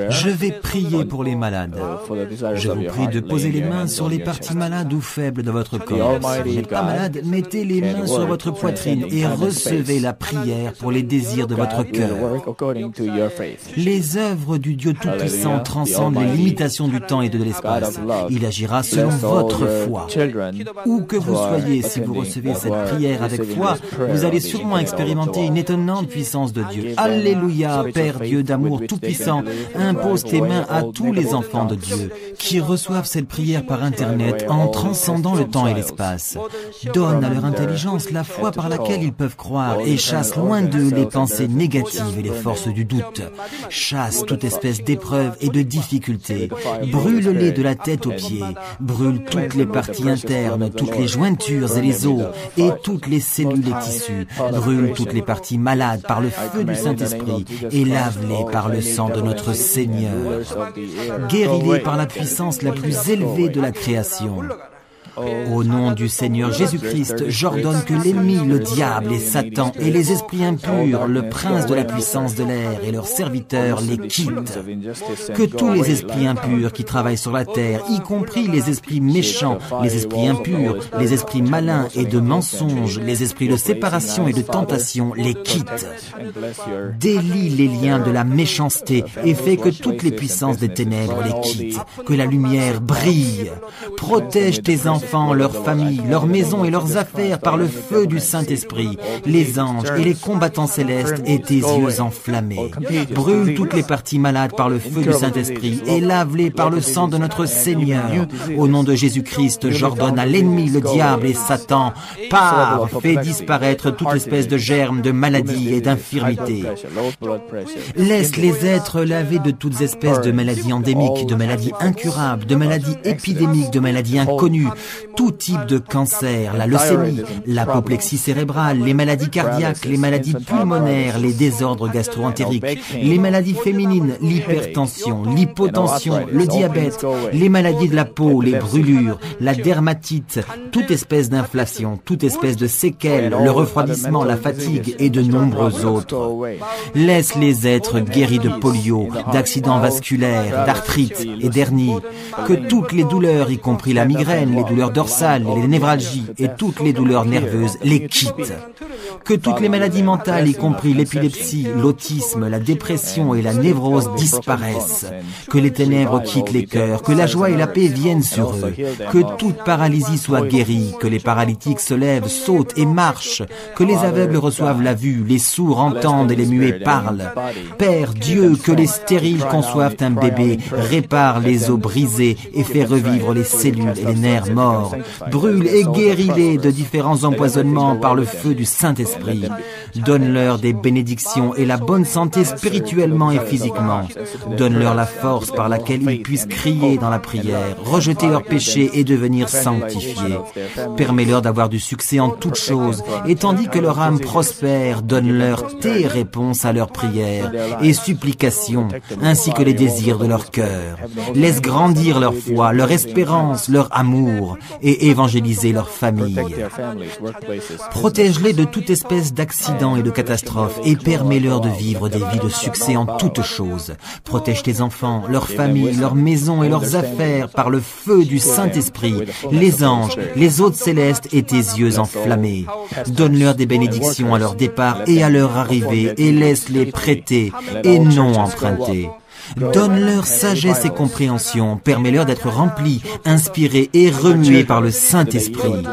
Je vais prier pour les malades. Je vous prie de poser les mains sur les parties malades ou faibles de votre corps. Si vous n'êtes pas malade, mettez les mains sur votre poitrine et recevez la prière pour les désirs de votre cœur. Les œuvres du Dieu Tout-Puissant transcendent les limitations du temps et de l'espace. Il agira selon votre foi. Où que vous soyez, si vous recevez cette prière avec foi, vous allez sûrement expérimenter une étonnante puissance de Dieu. Alléluia, Père Dieu d'amour Tout-Puissant, impose tes mains à tous les enfants de Dieu qui reçoivent cette prière par Internet en transcendant le temps et l'espace. Donne à leur intelligence la foi par laquelle ils peuvent croire et chasse loin d'eux les pensées négatives et les forces du doute. Chasse toute espèce d'épreuve et de difficulté. Brûle-les de la tête aux pieds. Brûle toutes les parties internes, toutes les jointures et les os et toutes les cellules et tissus. Brûle toutes les parties malades par le feu du Saint-Esprit et lave-les par le sang de notre Seigneur. Guéris-les par la puissance la plus élevée de la création. Au nom du Seigneur Jésus-Christ, j'ordonne que l'ennemi, le diable et Satan et les esprits impurs, le prince de la puissance de l'air et leurs serviteurs les quittent. Que tous les esprits impurs qui travaillent sur la terre, y compris les esprits méchants, les esprits impurs, les esprits malins et de mensonges, les esprits de séparation et de tentation, les quittent. Délie les liens de la méchanceté et fais que toutes les puissances des ténèbres les quittent. Que la lumière brille. Protège tes enfants, leurs familles, leurs maisons et leurs affaires par le feu du Saint-Esprit, les anges et les combattants célestes et tes yeux enflammés. Brûle toutes les parties malades par le feu du Saint-Esprit et lave-les par le sang de notre Seigneur. Au nom de Jésus-Christ, j'ordonne à l'ennemi, le diable et Satan, pars, fais disparaître toute espèce de germe, de maladie et d'infirmité. Laisse les êtres lavés de toutes espèces de maladies endémiques, de maladies incurables, de maladies épidémiques, de maladies inconnues, tout type de cancer, la leucémie, l'apoplexie cérébrale, les maladies cardiaques, les maladies pulmonaires, les désordres gastro-entériques, les maladies féminines, l'hypertension, l'hypotension, le diabète, les maladies de la peau, les brûlures, la dermatite, toute espèce d'inflation, toute espèce de séquelles, le refroidissement, la fatigue et de nombreux autres. Laisse les êtres guéris de polio, d'accidents vasculaires, d'arthrite et d'hernie, que toutes les douleurs, y compris la migraine, les douleurs dorsales, les névralgies et toutes les douleurs nerveuses les quittent. Que toutes les maladies mentales, y compris l'épilepsie, l'autisme, la dépression et la névrose disparaissent. Que les ténèbres quittent les cœurs, que la joie et la paix viennent sur eux. Que toute paralysie soit guérie, que les paralytiques se lèvent, sautent et marchent. Que les aveugles reçoivent la vue, les sourds entendent et les muets parlent. Père Dieu, que les stériles conçoivent un bébé, répare les os brisés et fait revivre les cellules et les nerfs morts. Brûle et guéris-les de différents empoisonnements par le feu du Saint-Esprit. Donne-leur des bénédictions et la bonne santé spirituellement et physiquement. Donne-leur la force par laquelle ils puissent crier dans la prière, rejeter leurs péchés et devenir sanctifiés. Permets-leur d'avoir du succès en toutes choses et tandis que leur âme prospère, donne-leur tes réponses à leurs prières et supplications ainsi que les désirs de leur cœur. Laisse grandir leur foi, leur espérance, leur amour et évangéliser leur famille. Protège-les de toute espèce d'accidents et de catastrophes et permets-leur de vivre des vies de succès en toutes choses. Protège tes enfants, leurs familles, leurs maisons et leurs affaires par le feu du Saint-Esprit, les anges, les hôtes célestes et tes yeux enflammés. Donne-leur des bénédictions à leur départ et à leur arrivée et laisse-les prêter et non emprunter. Donne-leur sagesse et compréhension, permets-leur d'être remplis, inspirés et remués par le Saint-Esprit.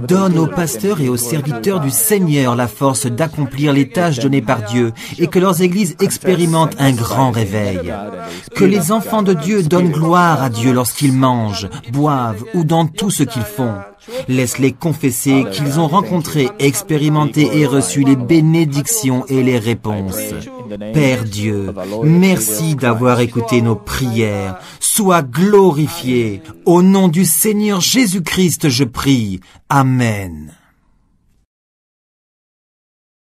Donne aux pasteurs et aux serviteurs du Seigneur la force d'accomplir les tâches données par Dieu et que leurs églises expérimentent un grand réveil. Que les enfants de Dieu donnent gloire à Dieu lorsqu'ils mangent, boivent ou dans tout ce qu'ils font. Laisse-les confesser qu'ils ont rencontré, expérimenté et reçu les bénédictions et les réponses. Père Dieu, merci d'avoir écouté nos prières. Sois glorifié. Au nom du Seigneur Jésus-Christ, je prie. Amen.